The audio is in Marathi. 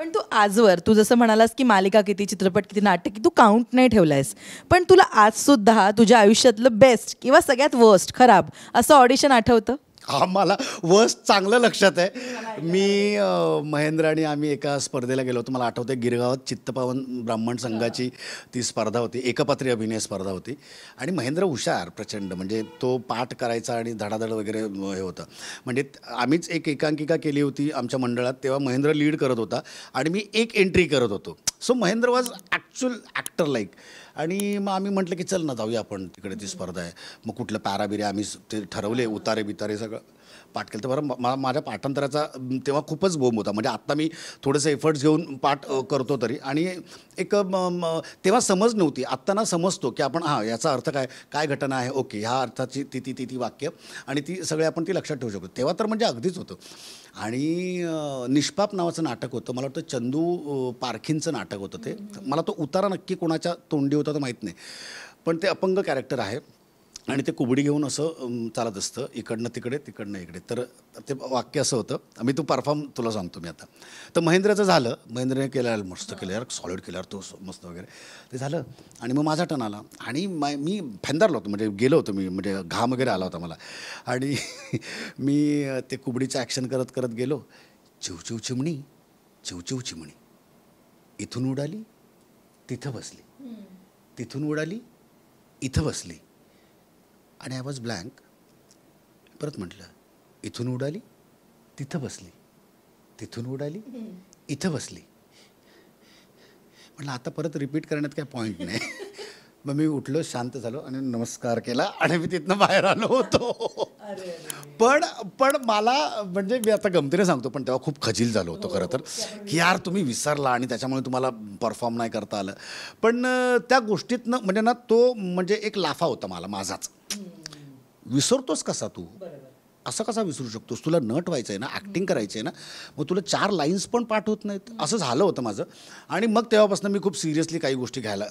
पण तू आजवर तू जसं म्हणालास की मालिका किती, चित्रपट किती, नाटक किती, तू काउंट नाही ठेवलायस. पण तुला आज सुद्धा तुझ्या आयुष्यातलं बेस्ट किंवा सगळ्यात वर्स्ट, खराब असं ऑडिशन आठवतं? हा, मला वर्स्ट चांगलं लक्षात आहे. मी महेंद्र आणि आम्ही एका स्पर्धेला गेलो होतो. मला आठवतं आहे, गिरगावात चित्तपावन ब्राह्मण संघाची ती स्पर्धा होती, एकपात्री अभिनय स्पर्धा होती. आणि महेंद्र हुशार प्रचंड, म्हणजे तो पाठ करायचा आणि धडाधड वगैरे हे होतं. म्हणजे आम्हीच एक एकांकिका केली होती आमच्या मंडळात, तेव्हा महेंद्र लीड करत होता आणि मी एक एंट्री करत होतो. So Mahendra was actual actor like. आणि मग आम्ही म्हटलं की चल ना जाऊया आपण, तिकडे ती स्पर्धा आहे. मग कुठलं पॅराबिरे आम्ही ते ठरवले, उतारे बितारे सगळं पाठ केलं. तर बरं माझ्या पाठांतराचा तेव्हा खूपच बोंब होता. म्हणजे आत्ता मी थोडेसे एफर्ट्स घेऊन पाठ करतो तरी. आणि एक तेव्हा समज नव्हती. आत्ता ना समजतो की आपण हां याचा अर्थ काय, काय घटना आहे, ओके ह्या अर्थाची ती वाक्य आणि ती सगळे आपण ती लक्षात ठेवू शकतो. तेव्हा तर म्हणजे अगदीच होतं. आणि निष्पाप नावाचं नाटक होतं, मला वाटतं चंदू पारखींचं नाटक होतं ते. मला तो उतारा नक्की कोणाच्या तोंडी होता तर माहीत नाही, पण ते अपंग कॅरेक्टर आहे आणि ते कुबडी घेऊन असं चालत असतं, इकडनं तिकडे तिकडनं इकडे. तर ते वाक्य असं होतं. मी तो परफॉर्म तुला सांगतो मी आता. तर महेंद्रचं झालं, महेंद्रने केलं, मस्त केलं यार, सॉलिड केलं यार तो, मस्त वगैरे ते झालं. आणि मग माझा टर्न आला आणि मी फेंदारलो होतो, म्हणजे गेलो होतो मी, म्हणजे घाम वगैरे आला होता मला. आणि मी ते कुबडीचं ॲक्शन करत करत गेलो. चिवचिव चिमणी, चिवचिव चिमणी, इथून उडाली तिथं बसली, तिथून उडाली इथं बसली. आणि आय वॉज ब्लँक. परत म्हटलं, इथून उडाली तिथं बसली, तिथून उडाली इथं बसली. म्हटलं आता परत रिपीट करण्यात काय पॉईंट नाही. मग मी उठलो, शांत झालो आणि नमस्कार केला आणि मी तिथनं बाहेर आलो होतो. पण मला म्हणजे मी आता गमतीने सांगतो, पण तेव्हा खूप खजील झालो होतो खरं तर, की यार तुम्ही विसरला आणि त्याच्यामुळे तुम्हाला परफॉर्म नाही करता आलं. पण त्या गोष्टीतनं म्हणजे ना तो म्हणजे एक लाफा होता मला माझाच. विसरतोस कसा तू, असं कसा विसरू शकतोस, तुला नट व्हायचं आहे ना, ॲक्टिंग करायची आहे ना, मग तुला 4 लाईन्स पण पाठ होत नाहीत, असं झालं होतं माझं. आणि मग तेव्हापासून मी खूप सिरियसली काही गोष्टी घ्यायला